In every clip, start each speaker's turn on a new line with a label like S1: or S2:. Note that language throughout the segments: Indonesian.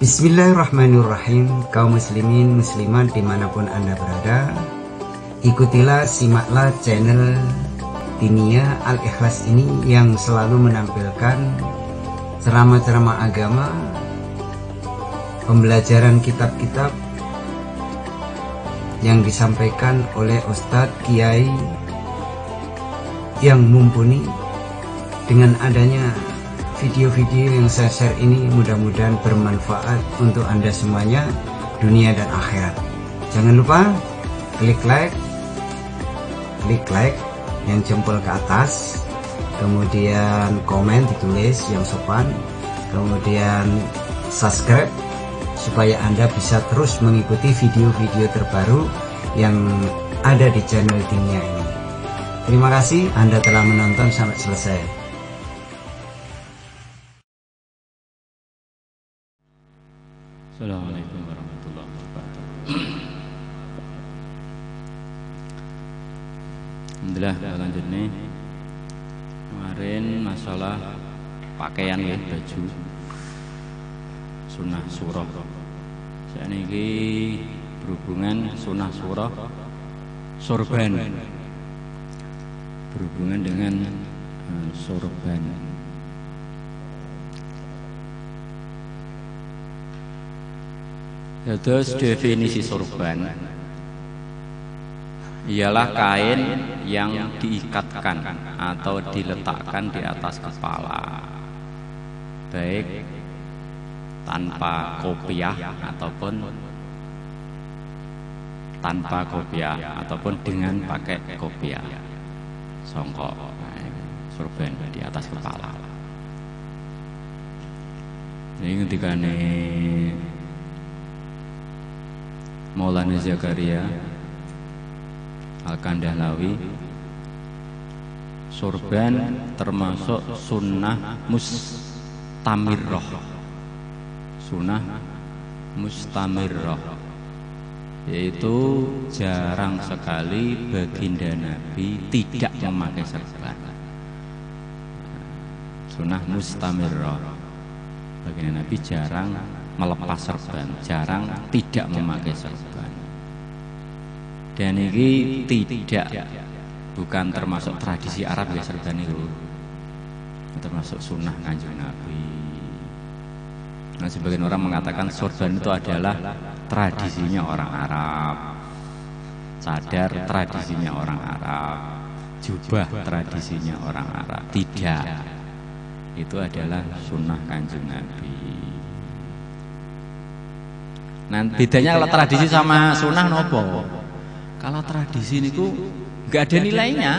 S1: Bismillahirrahmanirrahim. Kaum muslimin muslimat dimanapun anda berada, ikutilah, simaklah channel Diniyah Al-Ikhlas ini yang selalu menampilkan ceramah-ceramah agama, pembelajaran kitab-kitab yang disampaikan oleh Ustadz Kiai yang mumpuni. Dengan adanya video-video yang saya share ini mudah-mudahan bermanfaat untuk anda semuanya, dunia dan akhirat. Jangan lupa klik like yang jempol ke atas, kemudian komen ditulis yang sopan, kemudian subscribe supaya anda bisa terus mengikuti video-video terbaru yang ada di channel Diniyah ini. Terima kasih anda telah menonton sampai selesai.
S2: Assalamualaikum warahmatullahi wabarakatuh. Alhamdulillah, lanjutnya kemarin masalah pakaian ya, baju sunnah surah. Saat ini berhubungan sunnah surah sorban, berhubungan dengan sorban. Terus definisi sorban ialah kain yang diikatkan atau diletakkan di atas kepala, baik tanpa kopiah ataupun dengan pakai kopiah, songkok, sorban di atas kepala. Ini ketika Maulana Zakaria Al-Kandahlawi, sorban termasuk sunnah mustamirroh. Sunnah mustamirroh, yaitu jarang sekali baginda Nabi tidak memakai sorban. Sunnah mustamirroh, baginda Nabi jarang melepas sorban, jarang tidak memakai sorban. Dan ini bukan termasuk tradisi Arab ya, sorban itu termasuk sunnah Kanjeng Nabi. Nah, sebagian orang mengatakan sorban itu adalah tradisinya orang Arab, cadar tradisinya orang Arab, jubah tradisinya orang Arab. Tidak, itu adalah sunnah Kanjeng Nabi. Nah, bedanya kalau tradisi sama sunnah nopo? Kalau tradisi niku nggak ada nilainya,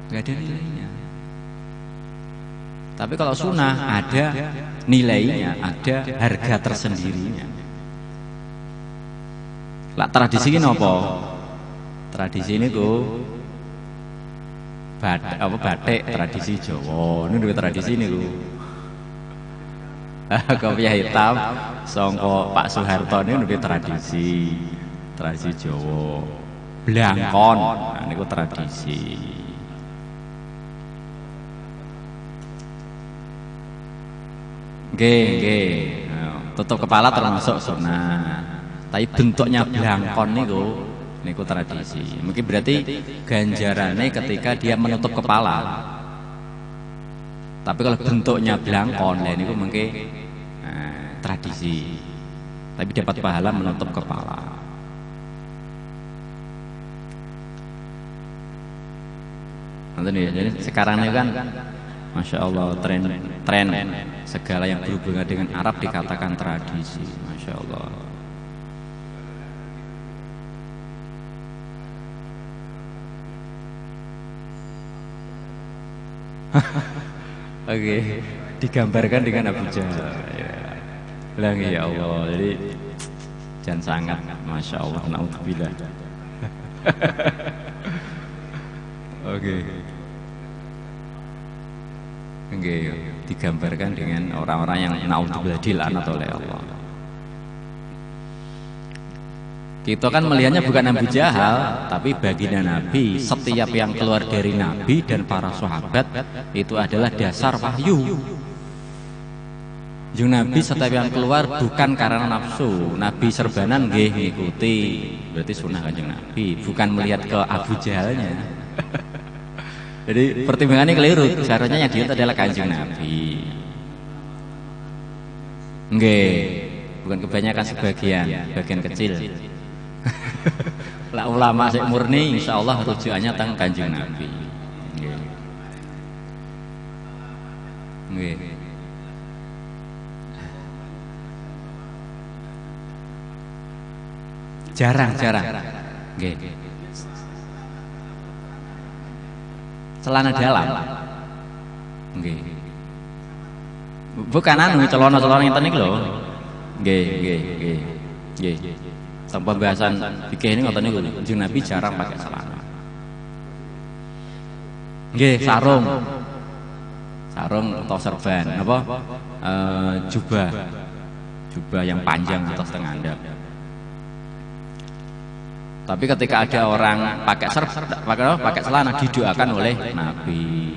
S2: nggak ada nilainya. Tapi kalau sunnah ada nilainya, ada harga tersendirinya. Lah tradisi ini nopo? Tradisi niku batik tradisi Jawa. Ini juga tradisi niku. Kopiah hitam songko Pak Soeharto ini lebih tradisi Jawa. Blangkon, nah, ini tradisi. Nggih. Tutup kepala termasuk sunnah. Tapi bentuknya blangkon niku tradisi. Mungkin berarti ganjarannya ketika dia menutup kepala. Tapi kalau bentuknya blangkon, ini mungkin tradisi. Tapi dapat pahala menutup kepala. Jadi sekarang ini kan, masya Allah, tren segala yang berhubungan dengan Arab dikatakan tradisi, masya Allah. Oke, digambarkan dengan Abu Jahal. Ya Allah, jadi jangan sangat, masya Allah, naudzubillah. Oke, digambarkan dengan orang-orang yang naudzubillah dilaknat oleh Allah. Kita kan melihatnya bukan Abu Jahal, tapi baginda Nabi. Setiap yang keluar dari Nabi dan para sahabat itu adalah dasar wahyu. Jung Nabi setiap yang keluar bukan karena nafsu. Nabi serbanan nggih ngikuti. Berarti sunnah Kanjeng Nabi, bukan melihat ke Abu Jahalnya. Jadi pertimbangannya keliru. Seharusnya yang dilihat adalah Kanjeng Nabi. Nggih, bukan kebanyakan sebagian, bagian kecil. Lah ulama sik murni insyaallah rujukannya teng Kanjeng Nabi. Nggih. Nggih. Jarang. Nggih. Celana dalam. Nggih. Bukan anu celana-celana ngeten niku lho. Nggih. Teng pembahasan fikih ini ngoten niku. Kanjeng Nabi jarang pakai celana. Nggih, sarung atau serban apa? Jubah yang panjang atau setengah andap. Tapi ketika ada orang pakai celana didoakan oleh Nabi.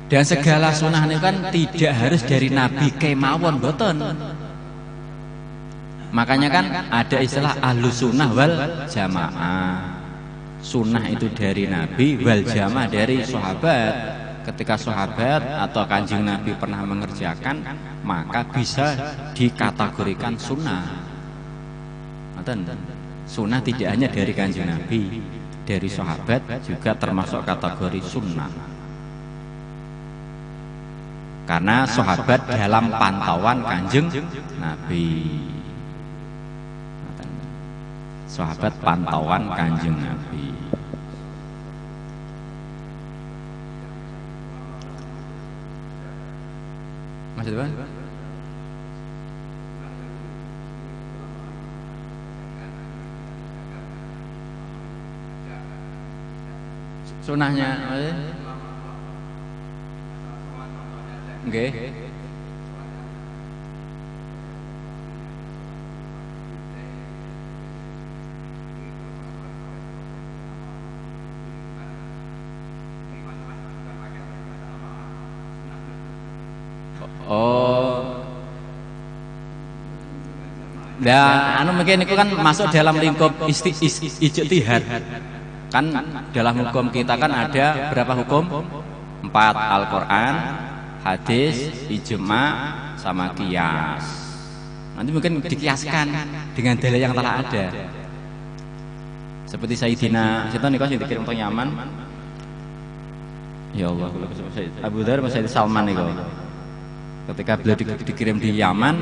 S2: Dan segala sunnah itu kan tidak harus dari Nabi kemawon boten. Makanya kan ada istilah ahlus sunnah wal jamaah. Sunnah itu dari Nabi, wal jamaah dari sahabat. Ketika sahabat atau Kanjeng Nabi pernah mengerjakan, maka bisa dikategorikan sunnah. Sunnah tidak hanya dari Kanjeng Nabi, dari sahabat juga termasuk kategori sunnah. Karena sahabat dalam pantauan Kanjeng Nabi. Sahabat pantauan Kanjeng Nabi. Maksudnya apa? Sunahnya nggih. Oh. Nah, anu mungkin itu kan masuk dalam lingkup ijtihad. Kan dalam hukum kita kan ada berapa hukum? 4, Al-Quran, hadis, ijma, sama qiyas. Nanti mungkin dikiaskan dengan dalil yang telah ada. Seperti Sayyidina Nikos yang dikirim ke Yaman. Ya Allah, Abu Dzar sama Sayyidina Salman niku. Ketika beliau dikirim di Yaman,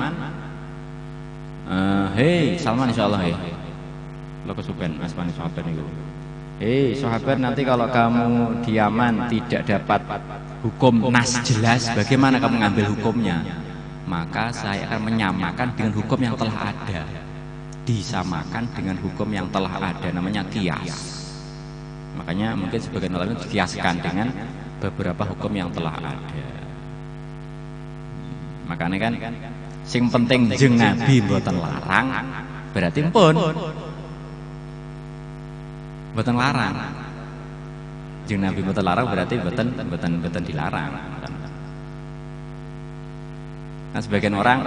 S2: hei Salman insyaallah hei. Lo kesupen asmane sahabat niku. Hei sahabat, nanti kalau kamu di Yaman tidak dapat hukum nas jelas, bagaimana kamu ngambil hukumnya? Maka saya akan menyamakan dengan hukum yang telah ada. Disamakan dengan hukum yang telah ada, namanya qiyas. Makanya mungkin sebagian ulama dikiaskan dengan beberapa hukum yang telah ada. Makanya kan sing penting jeung Nabi mboten larang, berarti pun mboten larang. Jeung Nabi mboten larang berarti mboten dilarang. Nah, sebagian orang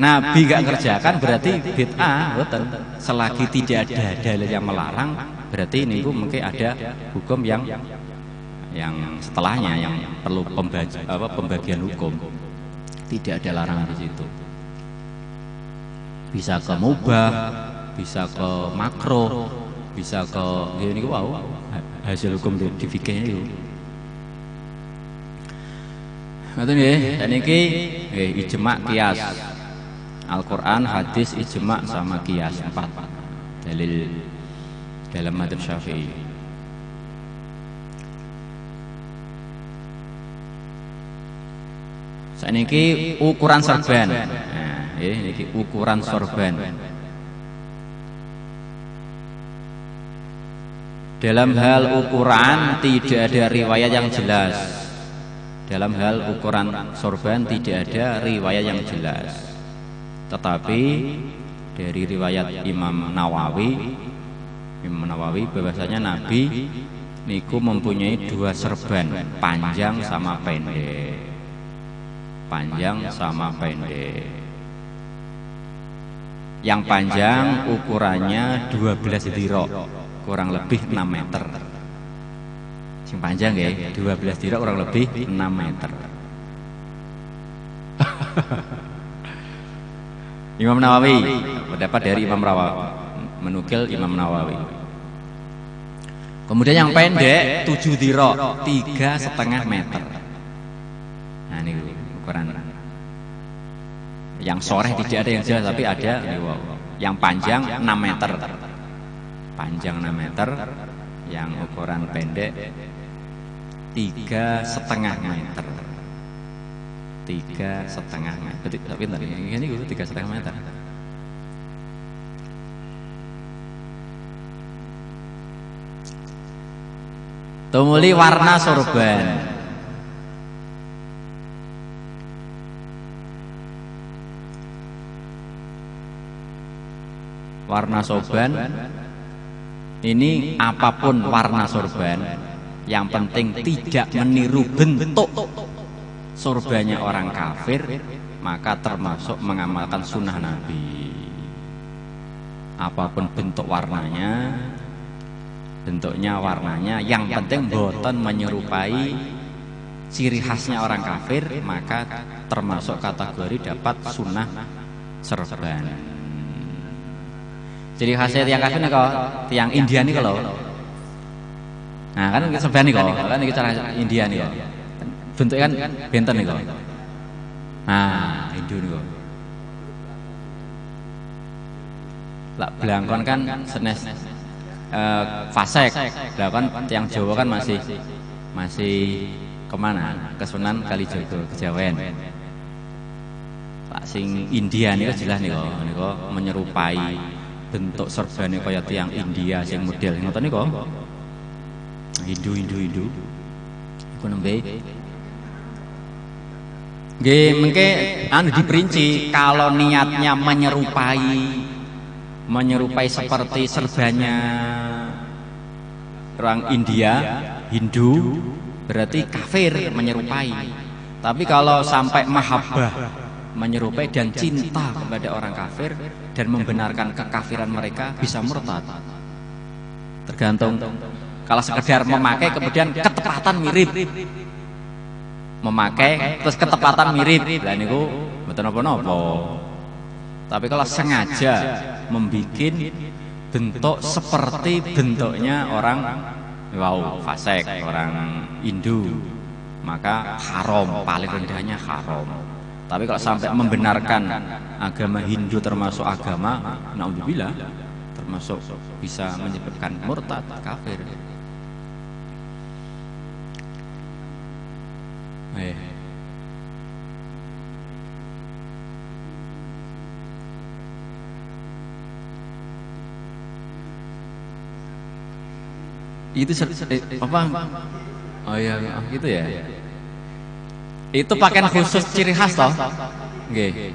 S2: Nabi gak kerjakan berarti bid'ah, mboten. Selagi tidak ada dalil yang melarang, berarti ini mungkin ada hukum yang setelahnya yang perlu pembagian hukum. Tidak ada larangan di situ. Bisa ke mubah, bisa ke makro, bisa ke ini wow, hasil hukum di fikih itu. Ngoten nggih, niki nggih ijma qiyas. Al-Qur'an, hadis, ijma sama qiyas 4 dalil dalam madzhab Syafi'i. Saniki ukuran sorban. Nah, niki ukuran sorban. Dalam hal ukuran tidak ada riwayat yang jelas. Dalam hal ukuran sorban tidak ada riwayat yang jelas. Tetapi dari riwayat Imam Nawawi bahwasanya Nabi niku mempunyai 2 serban, panjang sama pendek. panjang sama pendek. Yang panjang ukurannya 12 dhira, kurang lebih 6 meter. Yang panjang ya, 12 dhira kurang lebih 6 meter. Imam Nawawi, pendapat dari Imam Nawawi, menukil Imam Nawawi. Kemudian yang pendek 7 dhira, 3,5 meter. Nah ini ukuran. Yang soreh tidak ada yang jelas, tapi ada yang panjang 6 meter. Panjang 6 meter, yang ukuran pendek 3,5 meter. 3,5 meter. Tapi bentar, ini gue 3,5 meter. Tumuli warna sorban. Warna sorban ini apapun warna sorban, yang penting tidak meniru bentuk sorbannya orang kafir, maka termasuk mengamalkan sunnah Nabi. Apapun bentuk warnanya, warnanya, yang penting boten menyerupai ciri khasnya orang kafir, maka termasuk kategori dapat sunnah sorban. Jadi khasnya tiang kafir nih kok, tiang India nih kalau. Nah kan sorban nih kok, kan ini cara India nih kok. Bentuknya kan benten nih kok. Nah Hindu nih kok. Lah belangkon kan senes fasek, lah kan tiang Jawa kan masih kemana? Ke Sunan Kalijogo, Kejawen. Pak sing India nih jelas nih kok menyerupai bentuk sorbannya kaya tiang India sing model ngoten niku. Hindu. Iku nembe. Nggih, mengke anu diperinci kalau niatnya menyerupai seperti serbannya orang India, Hindu, berarti kafir menyerupai. Tapi kalau sampai mahabbah, menyerupai dan cinta kepada orang kafir dan membenarkan kekafiran mereka, bisa murtad. Tergantung. Kalau sekedar memakai kemudian ketepatan mirip, memakai terus ketepatan mirip, lah niku mboten napa-napa. Tapi kalau sengaja membikin bentuk seperti bentuknya orang fasik, orang Hindu, maka haram, paling rendahnya haram. Tapi kalau sampai membenarkan agama Hindu termasuk agama, naudzubillah, termasuk bisa menyebabkan murtad, kafir. Itu apa? Oh iya, gitu ya. Itu pakaian khusus ciri khas toh? Nggih.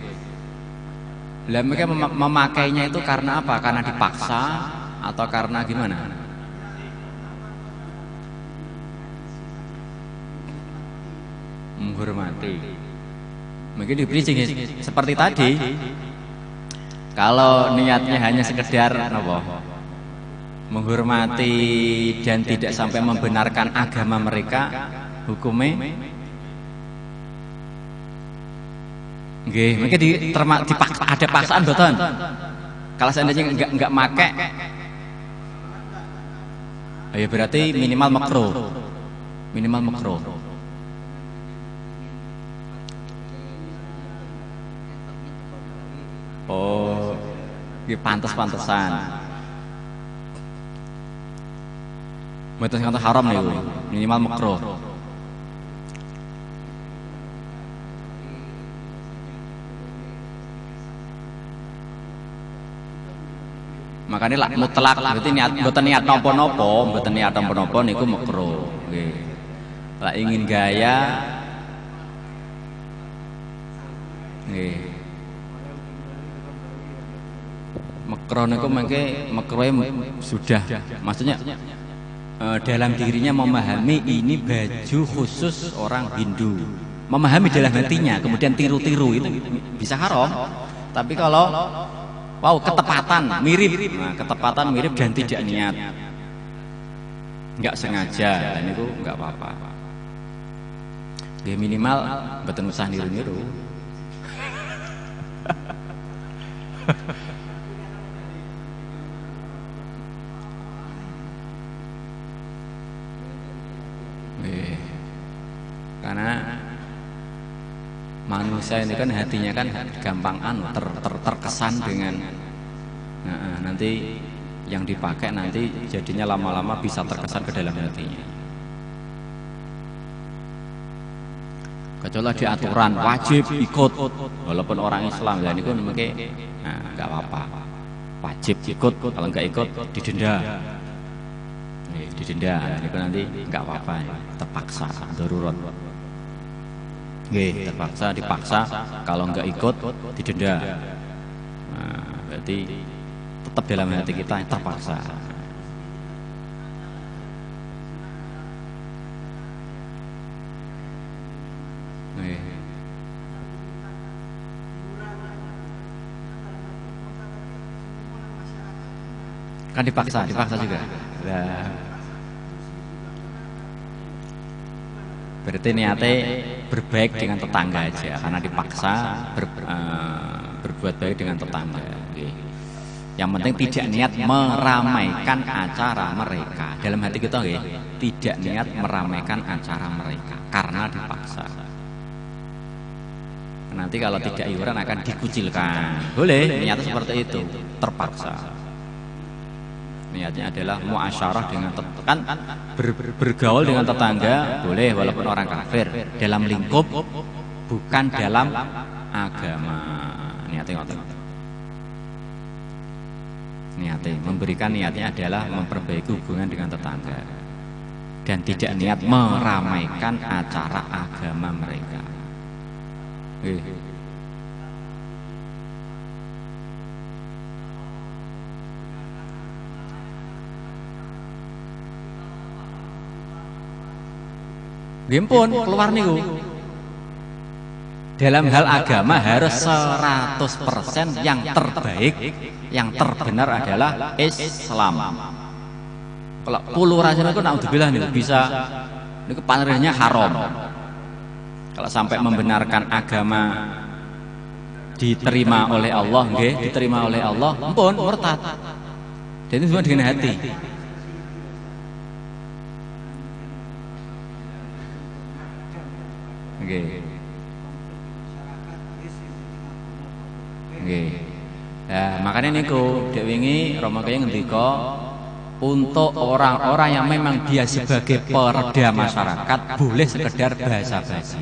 S2: Lah mereka memakainya itu karena apa? Karena dipaksa atau karena gimana? Menghormati. Mungkin diberi seperti tadi. Kalau niatnya hanya sekedar apa? Menghormati dan tidak sampai membenarkan agama mereka, hukumnya nggih, mungkin ada paksaan betul. Kalau seandainya enggak make, ya berarti minimal makruh. Oh, nggih pantes-pantesan. Mboten kata haram niku, minimal makruh. Makanya lah mutlak, berarti mboten niat napa-napa niku makruh. Nggih. Lah ingin gaya nggih. Makruh niku mengke makruhe sudah, maksudnya dalam dirinya memahami ini baju khusus orang Hindu, memahami dalam hatinya kemudian tiru-tiru itu bisa haram. Tapi kalau ketepatan mirip, nah, ketepatan mirip dan tidak niat, nggak sengaja, dan itu nggak apa-apa. Ya minimal mboten usah niru-niru. Karena manusia ini kan hatinya kan gampang terkesan dengan nanti yang dipakai nanti jadinya lama-lama bisa terkesan ke dalam hatinya. Kecuali di aturan wajib ikut walaupun orang Islam, dan itu mungkin nggak apa-apa, wajib ikut, kalau nggak ikut didenda. Itu nanti nggak apa-apa, terpaksa, darurat. Terpaksa, dipaksa, kalau nggak ikut didenda. Nah, berarti tetap dalam hati kita terpaksa. Kan dipaksa juga. Nah, berarti niatnya berbaik dengan tetangga aja, karena dipaksa berbuat baik dengan tetangga. Yang penting tidak niat meramaikan acara mereka. Dalam hati kita tidak niat meramaikan acara mereka karena dipaksa. Nanti kalau tidak iuran akan dikucilkan. Boleh niatnya seperti itu, terpaksa. Niatnya adalah muasyarah dengan kan bergaul dengan tetangga boleh walaupun orang kafir, dalam lingkup bukan dalam agama. Niatnya memberikan, niatnya adalah memperbaiki hubungan dengan tetangga dan tidak niat meramaikan acara agama mereka. Gimpun keluar niku. Dalam hal agama harus 100% yang terbaik, yang terbenar adalah Islam. Kalau puluhan itu naudzubillah niku bisa niku panernya haram. Kalau sampai membenarkan agama diterima oleh Allah, diterima oleh Allah, ampun murtad. Dan itu semua dengan hati. Nah, makanya niku dek wingi Rama Kyai ngendika untuk orang-orang yang memang dia sebagai pereda masyarakat boleh sekedar basa-basi.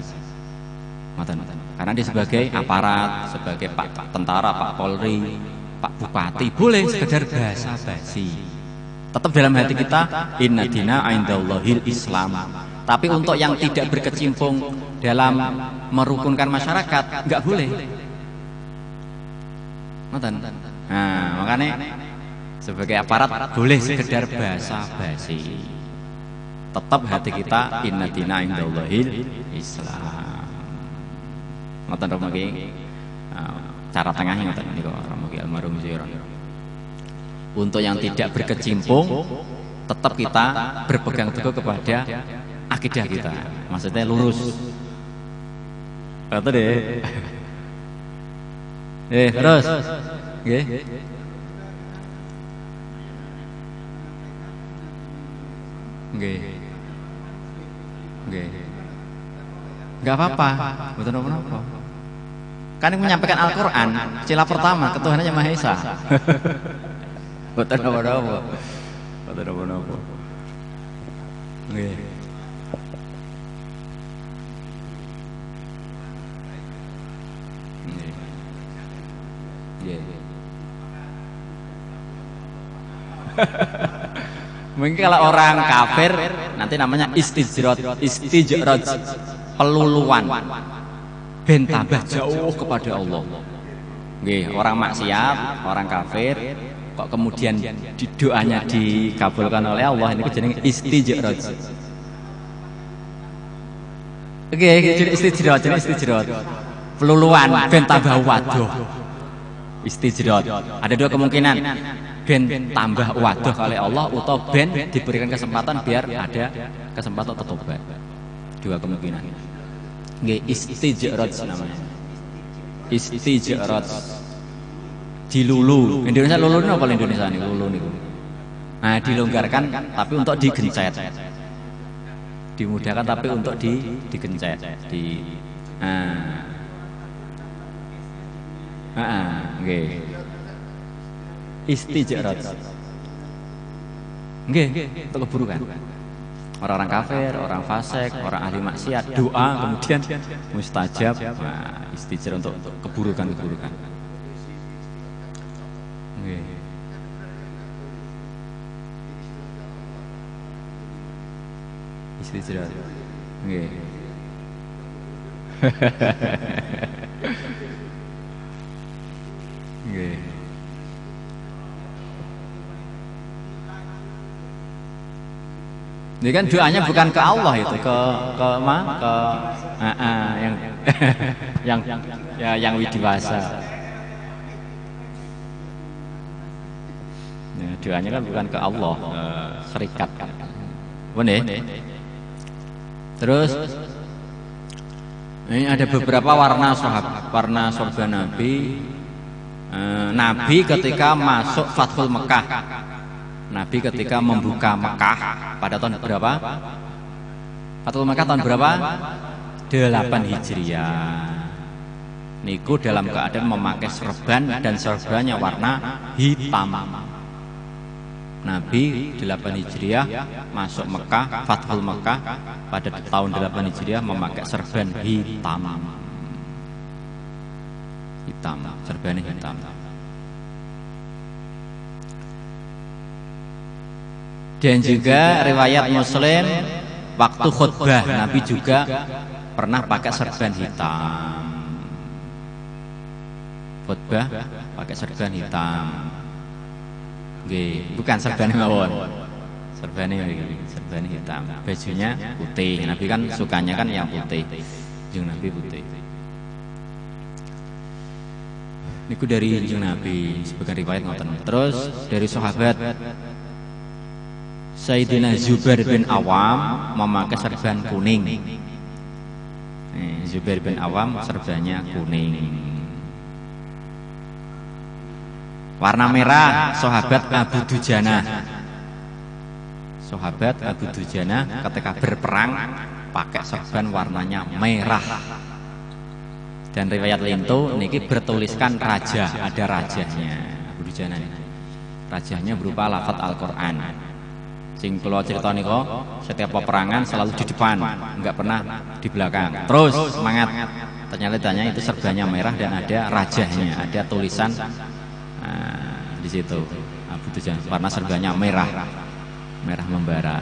S2: Karena dia sebagai aparat, sebagai Pak Tentara, Pak Polri, Pak Bupati boleh sekedar basa-basi. Tetap dalam hati kita inna dina indallahil Islam. Tapi untuk yang tidak berkecimpung dalam merukunkan masyarakat nggak boleh. Nah, makanya sebagai aparat boleh sekedar basa-basi. Tetap hati kita inna dina indallahil Islam. Ngoten Rama Kyai. Cara tengahnya ngoten niku Rama Kyai almarhum Ziarah. Untuk yang tidak berkecimpung tetap kita berpegang teguh kepada akidah kita. Maksudnya lurus. Kata deh. Terus. Nggih. Enggak apa-apa, betul apa-apa. Kan yang menyampaikan Al-Qur'an, sila pertama ketuhanannya Maha Esa. Betul apa-apa. Betul apa-apa. Nggih. Mungkin kalau orang kafir nanti namanya istijrad, peluluan, ben tambah jauh kepada Allah. Nggih, orang maksiat, orang kafir kok kemudian di doanya dikabulkan oleh Allah, ini jenenge istijrad. Oke, jenenge istijrot. Peluluan ben tambah waduh. Istijrot. Ada dua kemungkinan. Ben tambah waduh oleh Allah atau ben diberikan kesempatan biar ada kesempatan untuk tobat. Dua kemungkinan. Nggih, istijrot namanya. Istijrot. Dilulu. Indonesia lulu apa Indonesia nih lulu niku? Nah, dilonggarkan tapi untuk digencet. Dimudahkan tapi untuk digencet. Nggih. Istijrot. Nggih, untuk keburukan. Orang-orang kafir, orang fasik, orang ahli maksiat, doa kemudian mustajab. Nah, istijrot untuk keburukan-keburukan. Nggih. Istijrot. Nggih. Nggih. Ini kan doanya bukan ke Allah itu, ke yang widiwasa. Ya, doanya kan bukan ke Allah, serikat kan. Benar. Terus ini ada beberapa warna surga Nabi. Nabi ketika masuk Fathul Mekah, Nabi ketika membuka Mekah pada tahun berapa? Fathul Mekah tahun berapa? 8 Hijriah. Niku dalam keadaan memakai serban dan serbannya warna hitam. Nabi 8 Hijriah masuk Mekah, Fathul Mekah pada tahun 8 Hijriah memakai serban hitam. Serbannya hitam. Dan juga riwayat Muslim waktu khutbah Nabi juga pernah pakai serban hitam. Khutbah pakai serban hitam. Nggih, bukan serban mawon. Serban hitam. Bajunya putih. Nabi kan sukanya kan yang putih. Jeung Nabi putih. Niku dari Kanjeng Nabi sebagai riwayat ngoten. Terus dari sahabat Sayyidina Zubair bin Awam memakai serban kuning. Zubair bin Awam serbannya kuning. Warna merah sahabat Abu Dujana. Sahabat Abu Dujana ketika berperang pakai serban warnanya merah. Dan riwayat lintu niki bertuliskan raja, ada rajanya Abu Dujana. Rajanya berupa lafaz Al-Qur'an. Sing kula crita nika setiap peperangan selalu di depan, enggak pernah di belakang. Terus semangat. Ternyata itu serbannya merah dan ada rajanya, ada tulisan di situ. Abu Dujana warna serbannya merah membara.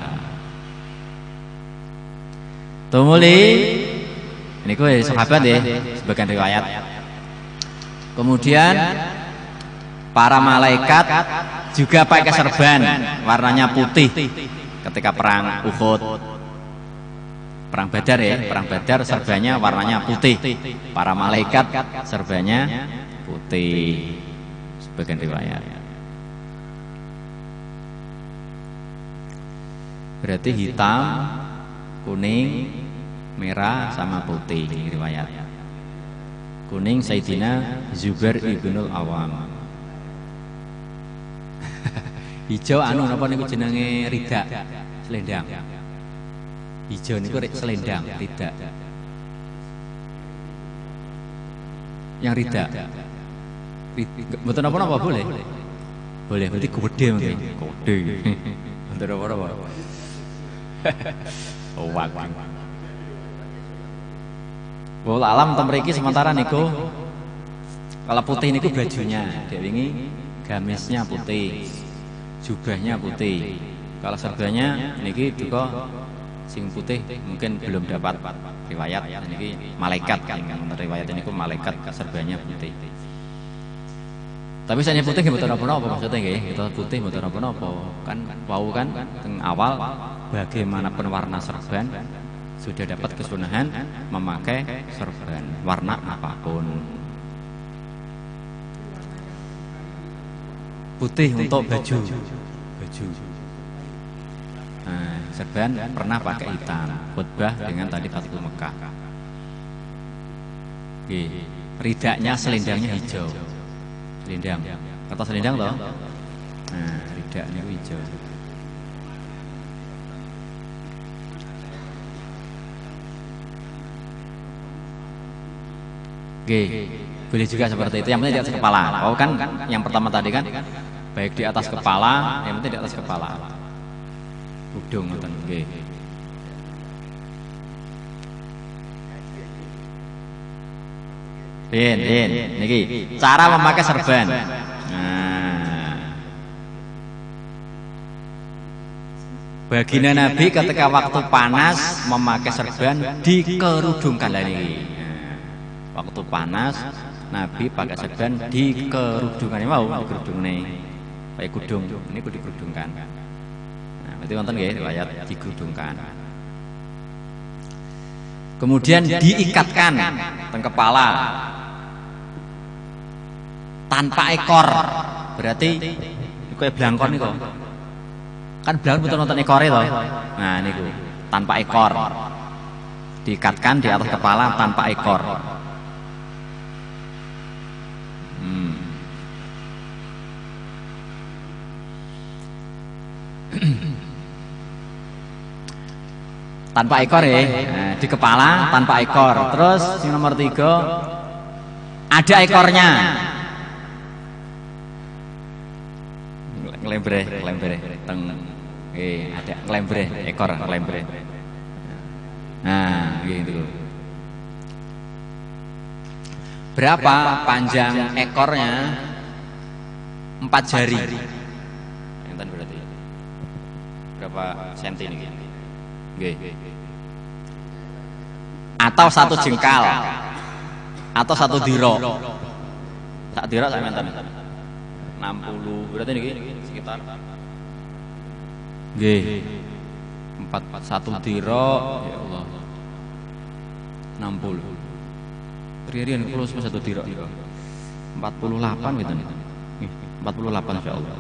S2: Tumuli ini kue sahabat ya, sebagian riwayat. Kemudian para malaikat juga pakai serban warnanya putih ketika perang Uhud, perang Badar ya, perang Badar serbannya warnanya putih. Para malaikat serbannya putih, sebagian riwayat. Berarti hitam, kuning, merah sama putih riwayat. Kuning Sayyidina Zubair ibnul Awam. Hijau anu napa niku jenenge rida, selendang. Hijau niku selendang, rida. Yang rida. Mboten napa-napa boleh. Boleh, berarti gede mungkin. Gede. Mboten napa-napa. Oh, waking. Wal alam temriki sementara niku kalau putih niku bajunya, dek wingi gamisnya putih, jubahnya putih. Kalau serbannya niki duka sing putih mungkin belum dapat riwayat niki malaikat kan riwayat niku malaikat serbannya putih. Tapi sanya putih nggih mboten napa-napa maksudnya nggih, kita putih mboten napa-napa. Kan wau kan teng awal bagaimanapun warna serban sudah dapat kesunahan memakai sorban warna apapun. Putih untuk baju. Nah, sorban pernah pakai hitam, khutbah dengan tadi Fathul Mekah. Oke, ridaknya selendangnya hijau. Selendang, kata selendang toh? Nah, ridaknya hijau. Oke, boleh juga seperti itu. Yang penting di atas kepala. Oh kan, yang pertama tadi kan, baik di atas kepala, yang penting di atas kepala. Udung ngoten nggih. Niki cara memakai serban. Nah, baginda Nabi ketika waktu panas memakai serban dikerudungkan lagi. Nah, waktu panas Nabi pakai serban dikerudungkan. Mau dikerudung nih, kayak kudung. Ini kudu dikerudungkan. Nah, berarti wonten nggih riwayat dikerudungkan. Kemudian diikatkan teng kepala tanpa ekor, berarti kayak blangkon niku. Kan blangkon betul nonton ekor itu. Nah niku tanpa ekor, diikatkan di atas kepala tanpa ekor. Tanpa ekor ya, nah, di kepala tanpa ekor. Terus yang nomor 3 ada ekornya. Ngelembre teng ada ngelembre ekor ngelembre. Nah gitu. Berapa panjang ekornya? 4 jari. Enten berarti. Berapa senti ini? Atau 1 jengkal atau 1 diro. Sak diro saya menten 60 berarti niki sekitar nggih 1 diro ya Allah 60 rian kula 1 diro 48 gitu nggih 48 insyaallah.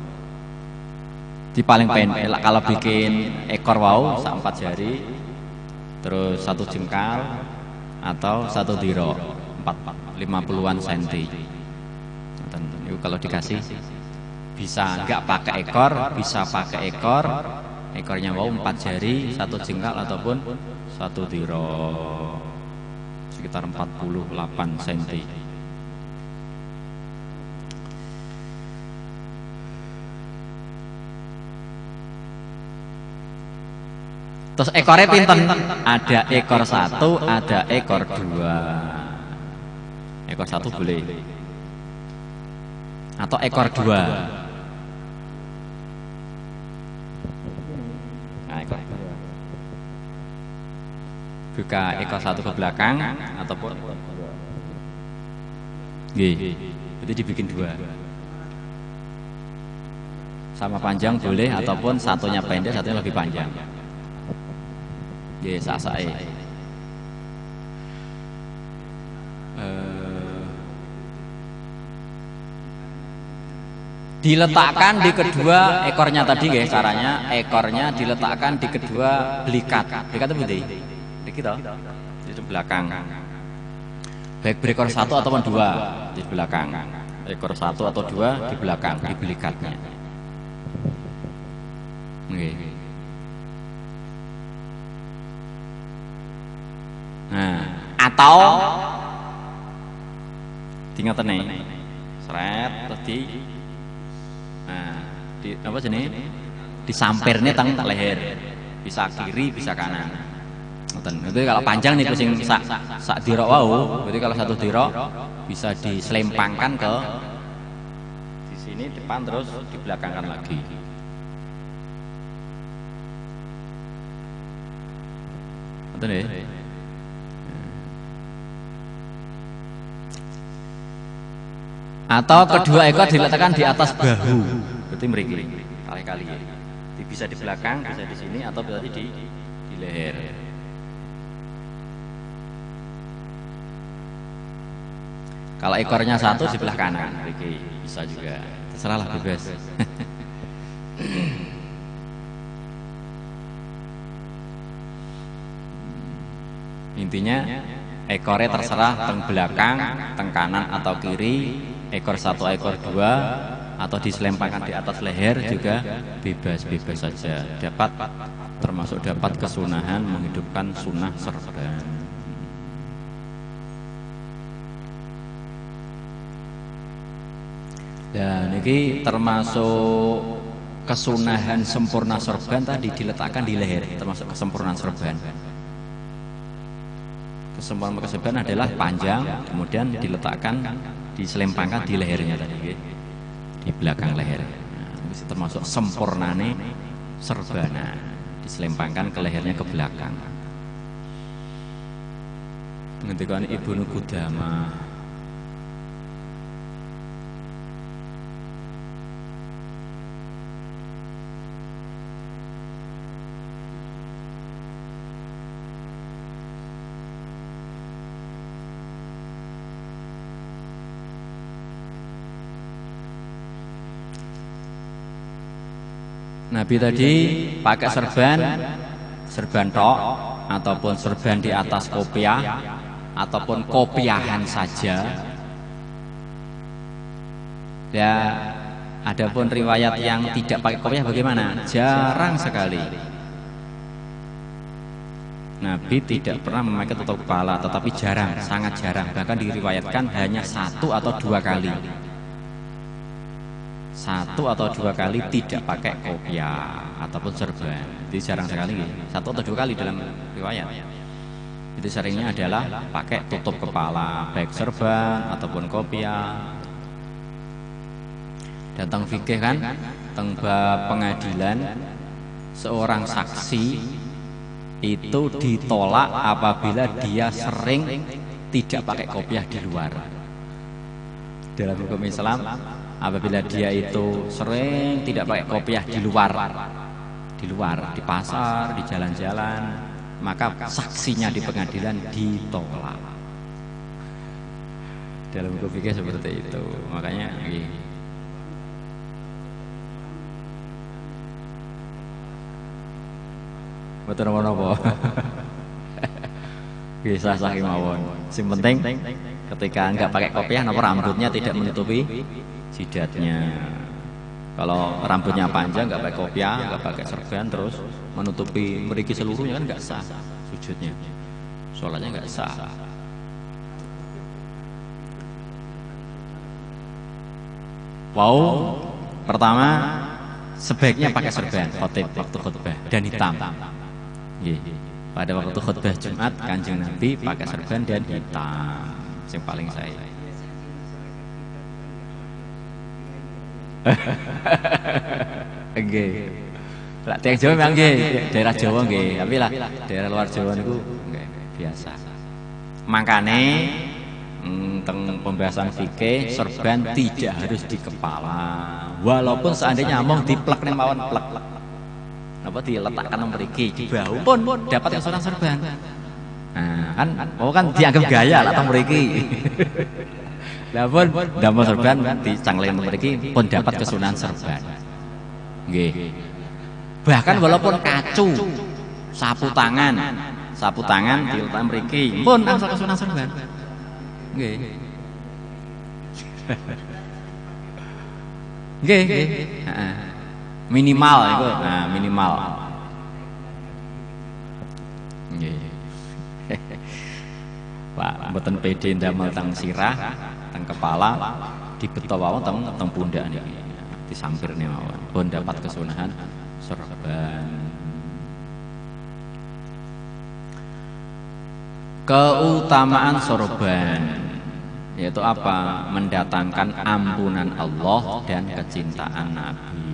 S2: Di paling pendek kalau bikin ekor wau sak 4 jari, terus 1 jengkal atau 1 diro 50-an senti. Itu kalau dikasih bisa enggak pakai ekor, bisa pakai ekor, ekornya wau 4 jari, 1 jengkal ataupun 1 diro sekitar 48 senti. Terus ekornya pinten? Ada ekor 1, ada ekor 2. Ekor 1 boleh. Atau ekor 2. Nah, ekor 2. Buka ekor 1 ke belakang ataupun nggih. Berarti dibikin 2. Sama panjang boleh ataupun satunya pendek, satunya lebih panjang. Nggih, sasae. Diletakkan di kedua ekornya tadi nggih caranya, ekornya diletakkan di kedua belikat. Belikat itu pundi? Iki to. Di belakang. Baik berekor 1 ataupun 2 di belakang. Ekor 1 atau 2 di belakang di belikatnya. Nggih. Nah, atau tinggal tenang, seret terus nah, di apa jenis? Disampirnya teng leher, bisa kiri, bisa kanan. Itu kalau panjang nih pusing sak dirok wau, berarti kalau 1 dirok bisa diselempangkan ke di sini depan terus dibelakangkan lagi. Betul ya? Atau kedua ekor diletakkan di atas bahu, berarti mriki kali-kali ya. Bisa di belakang, bisa di sini, atau berarti di leher. Kalau ekornya satu sebelah kanan, Riki bisa juga. Terserahlah bebas. Intinya ekornya terserah teng belakang, teng kanan atau kiri, ekor satu, ekor dua, atau diselempangkan di atas leher juga bebas-bebas saja. Dapat termasuk dapat kesunahan menghidupkan sunnah serban. Dan ini termasuk kesunahan sempurna sorban tadi diletakkan di leher, termasuk kesempurnaan sorban. Kesempurnaan sorban adalah panjang, kemudian diletakkan, diselempangkan di lehernya tadi, di belakang leher. Nah, itu termasuk sempurnane serbana, diselempangkan ke lehernya ke belakang. Ngendikan Ibnu Qudamah. Nabi tadi pakai serban tok, ataupun serban di atas kopiah, ataupun kopiahan saja. Ya, adapun riwayat yang tidak pakai kopiah bagaimana? Jarang sekali. Nabi tidak pernah memakai tutup kepala, tetapi jarang, sangat jarang. Bahkan diriwayatkan hanya 1 atau 2 kali. 1 atau 2 kali tidak pakai kopiah ataupun serban. Jadi jarang sekali, 1 atau 2 kali dalam riwayat. Itu seringnya adalah pakai tutup kepala, baik serban ataupun kopiah. Dan teng fikih kan, teng bab pengadilan, seorang saksi itu ditolak apabila dia sering tidak pakai kopiah di luar. Dalam hukum Islam, apabila dia itu sering tidak pakai kopiah di luar, di pasar, di jalan-jalan, maka saksinya di pengadilan ditolak. Dalam hukum fikih seperti itu. Makanya betul apa? Bisa sah mawon. Yang penting ketika enggak pakai kopiah, nomor rambutnya tidak menutupi jidatnya. Kalau rambutnya panjang, nggak pakai kopiah, nggak pakai serban, terus menutupi mriki seluruhnya kan nggak sah sujudnya, sholatnya nggak sah. Wow, pertama sebaiknya pakai serban khotib waktu khutbah dan hitam. Pada waktu khutbah Jumat Kanjeng Nabi pakai serban dan hitam, yang paling saya. Nggih. Lah tiang Jawa memang nggih, daerah Jawa nggih, tapi lah daerah luar Jawa niku nggih biasa. Makane teng pembahasan fikih serban tidak harus di kepala. Walaupun seandainya among diplek ning mawon plek. Napa diletakkan mriki di bahu pun dapat kesunahan serban. Nah, kan dianggap gaya lah teng mriki. Lah pun damel serban dicangling mriki pun dapat kesunahan serban. Nggih. Bahkan walaupun kacu, sapu tangan diletakkan mriki pun angsal kesunahan serban. Nggih. Nggih, nggih. Heeh. Minimal itu, nah minimal. Nggih. Pak, mboten pede ndamel teng sirah, teng kepala, dibeto wawon teng pundak niki. Disampirne mawon. Pun dapat kesunahan serban. Keutamaan sorban yaitu apa? Mendatangkan ampunan Allah dan kecintaan Nabi.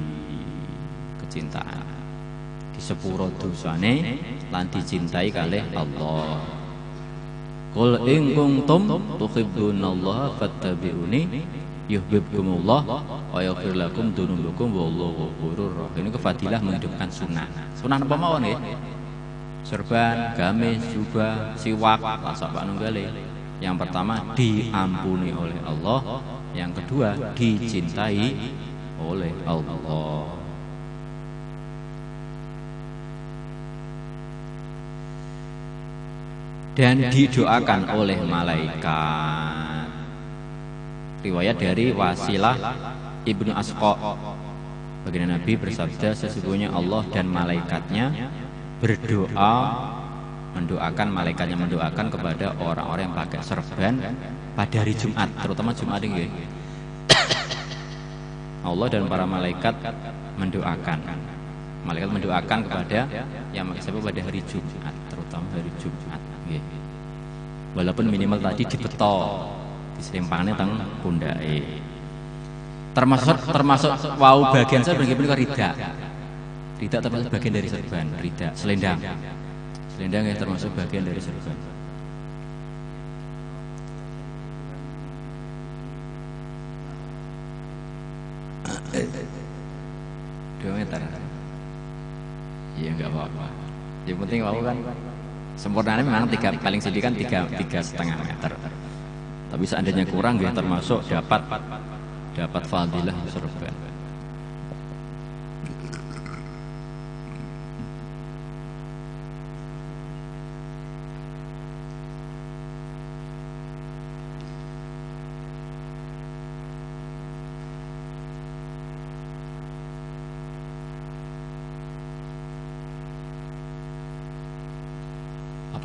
S2: Kecintaan di sepuro dosane lan dicintai kalih Allah. Qul in kuntum tuhibbunallaha fattabi'uni yuhibbukumullah wa yaghfir lakum dzunubakum wallahu ghafurur rahim. Ini kefadilah menghidupkan sunnah. Sunnah napa mawon nggih? Serban, gamis, jubah, siwak, lasak pak nunggale. Yang pertama diampuni oleh Allah, yang kedua dicintai oleh Allah. Dan didoakan oleh malaikat. Riwayat dari Wasilah Ibnu Asqa, baginda Nabi bersabda, sesungguhnya Allah dan malaikatnya mendoakan malaikatnya mendoakan kepada orang-orang yang pakai serban pada hari Jumat, terutama Jumat ini. Allah dan para malaikat mendoakan kepada yang pakai serban pada hari Jumat, terutama hari Jumat. Walaupun minimal tadi dibeto, diselimpangannya teng pundake. Termasuk wau bagian saya bagaimana rida. Rida termasuk bagian dari serban, rida, selendang. Selendang ya termasuk bagian dari serban. Dua meter. Iya enggak apa-apa. Yang penting wau kan sempurnanya memang paling sedikit kan 3,5 meter. Tapi seandainya kurang ya termasuk dapat fadilah serban.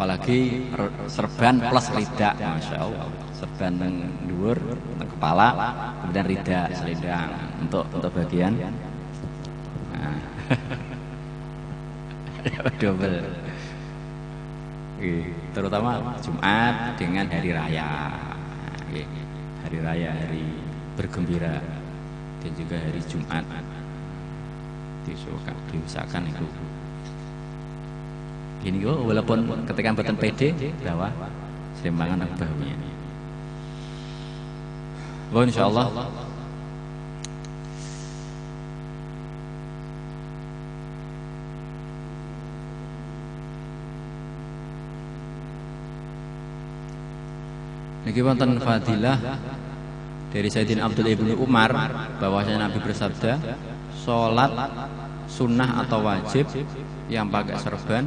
S2: Apalagi serban plus rida, masya Allah. Serban dhuwur, kepala, kemudian rida, selendang untuk bagian. Nah. Double. Terutama Jumat dengan hari raya. Hari raya, hari bergembira, dan juga hari Jumat. Diusahakan itu. Gini kok, walaupun ketika mboten PD bahwa selimpangan bahunya. Wah, insyaallah. Niki wonten fadilah dari Sayyidina Abdul Ibnu Umar bahwasanya Nabi bersabda, salat sunnah atau wajib yang pakai serban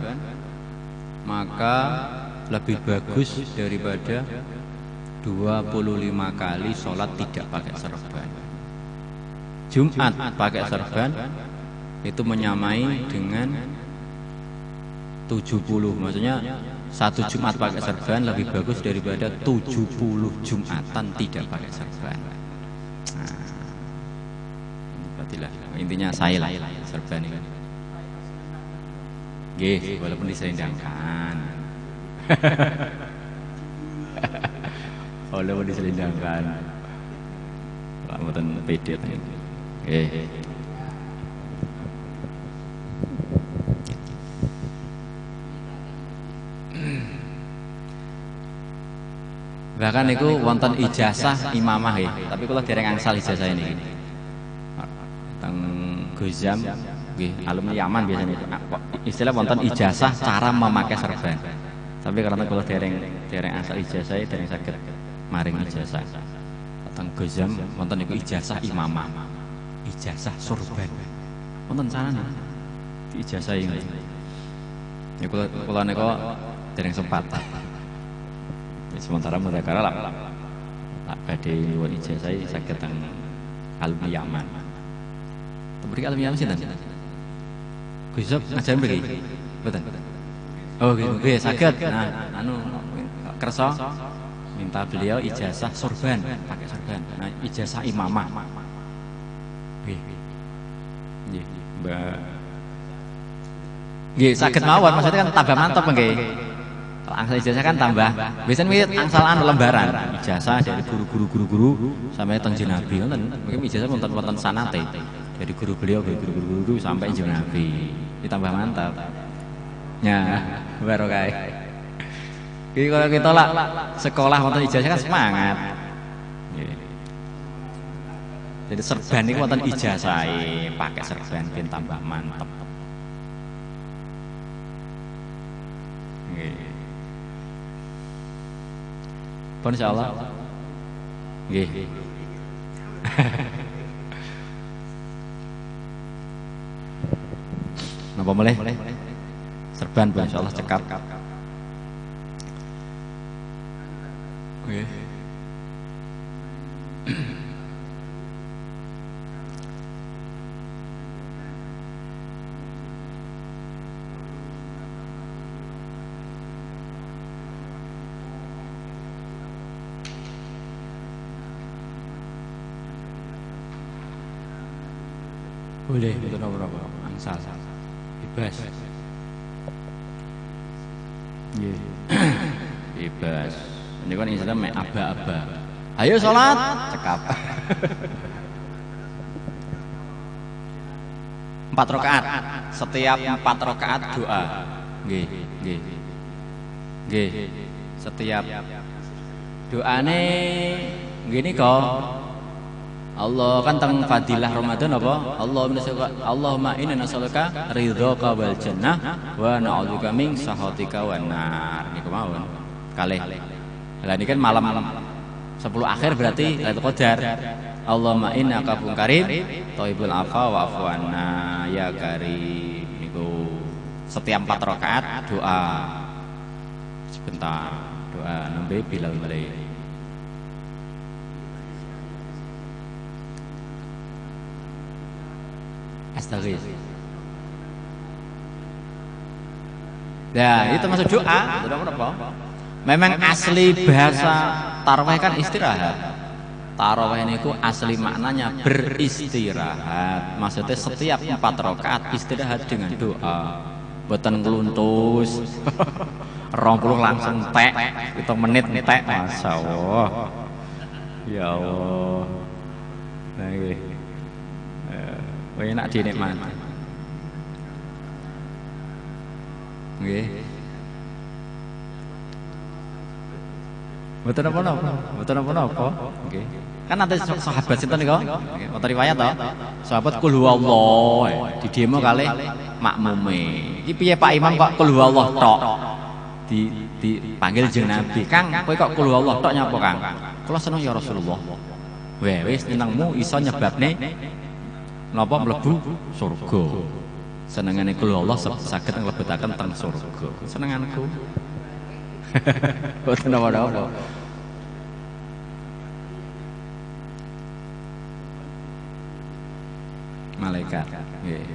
S2: maka lebih bagus daripada 25 kali sholat tidak pakai serban. Jumat pakai serban itu menyamai dengan 70, maksudnya satu Jumat pakai serban lebih bagus daripada 70 Jumatan tidak pakai serban. Nah, intinya saya lah serban ini. Nggih, walaupun diselendangkan. Walaupun diselendangkan. Pak mboten pede ten. Nggih. Bahkan itu wonten ijazah imamah ya, tapi kalau dereng angsal ijazah ini. Teng Gozam nggih, alumni Yaman biasanya itu. Istilah wonten ijazah cara memakai serban. Tapi karena kalau dereng asal ijazah dereng saged maring ijazah. Teng Gozam wonten iku ijazah imamah. Ijazah sorban. Wonten sarana di ijazah ini. Ya kula nika dereng sempat. Sementara mudzakarah lah badhe nyuwun ijazah saged teng alumni Yaman. Mriki alumni Yaman sinten? Gusop ngajar mriki. Mboten. Oh nggih, saged. Nah, kersa minta beliau ijazah sorban, pakai sorban. Nah, ijazah imamah. Nggih. Nggih, Mbak. Nggih, saged mawon, maksudnya kan tambah mantap nggih. Angsal ijazah kan tambah. Biasanya angsalan lembaran ijazah dari guru sampai teng Nabi. Mungkin ijazah wonten sanate. Dari guru beliau ke guru sampai Nabi. Ditambah mantap. Ya, barokah. Jadi kalau kita lah sekolah wonten ijazah kan semangat. Jadi serban ini wonten ijazah, pakai serban ben tambah mantap. Pun insyaallah. Nggih. Napa boleh? Serban pun insyaallah cekap. Nggih. Boleh, betul berapa? Angsal. Bebas. Nggih. Bebas. Ini kan Islam mek aba-aba. Ayo salat, cekap. 4 rakaat. Setiap 4 rakaat doa. Nggih, nggih. Nggih. Setiap doane ngene kok. Allah kan teng fadilah Ramadan apa? Allahumma inna nas'aluka ridhaka wal jannah wa na'udzubika min sakhatika wan nar. Niku mawon. Kalih. Lah ini kan malam 10 akhir berarti Lailatul Qadar. Allahumma innaka afuwwun karim, thayyibul afwa wa'fu anna ya karim. Niku setiap 4 rakaat doa. Sebentar, doa nembe Bilal mulai. Astaghfir. Nah, itu masuk doa, apa? Memang asli bahasa tarawih kan istirahat. Tarawih niku asli maknanya beristirahat. Maksudnya setiap 4 rakaat istirahat dengan doa. Boten ngluntus. 20 langsung tek, 7 menit tek. Masyaallah. Ya Allah. Nah iki. Enak dinikmati. Nggih. Mboten apa-apa. Mboten apa-apa. Nggih. Kan nanti sahabat sinten niku? Nggih, wonten riwayat to. Sahabat kul huwallah di demo kalih makmume. Iki piye Pak Imam kok kul huwallah tok? Dipanggil jeneng Nabi. Kang, kowe kok kul huwallah tok nyapa, Kang? Kula seneng ya Rasulullah. Wis senengmu iso nyebabne napa mlebu surga. Senengane kula Allah saged nglebetaken teng surga. Senenganku. Boten apa-apa. Malaikat. Nggih.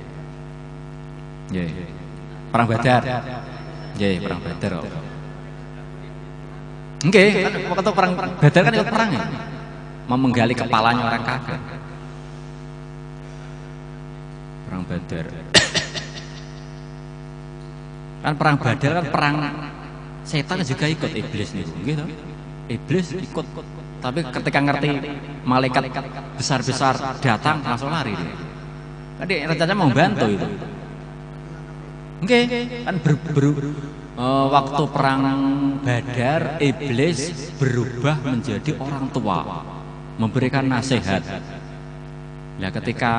S2: Nggih. Perang Badar. Nggih, perang Badar. Nggih, waktu perang Badar kan ikut perang ya. Memenggali kepalanya orang kafir. Perang Badar. Kan perang Badar kan perang setan juga ikut, iblis nih, gitu. Iblis ikut, tapi ketika ngerti malaikat besar-besar datang langsung lari dia. Tadi rencananya mau bantu itu. Oke, kan waktu perang Badar iblis berubah menjadi orang tua, memberikan nasihat. Nah ketika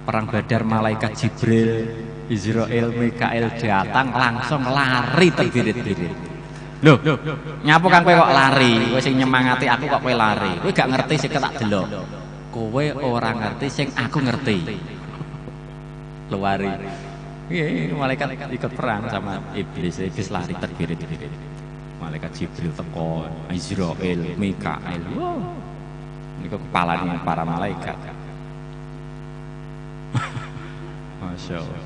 S2: perang Badar malaikat Jibril, Israel, Mikael datang langsung lari terbirit-birit. Loh, nyapa Kang kowe kok lari? Kowe sing nyemangati aku kok kowe lari. Kowe gak ngerti sing tak delok. Kowe ora ngerti sing aku ngerti. Lari. Iya, malaikat ikut perang sama iblis. Iblis lari terbirit-birit. Malaikat Jibril teko, Israel, Mikael. Wow. Niku kepalanya para malaikat. Masya Allah.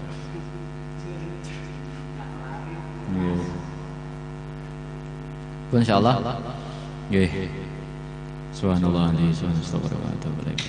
S2: Insyaallah. Nggih. Subhanallah, subhanallah, astagfirullah wa atubu ilaik.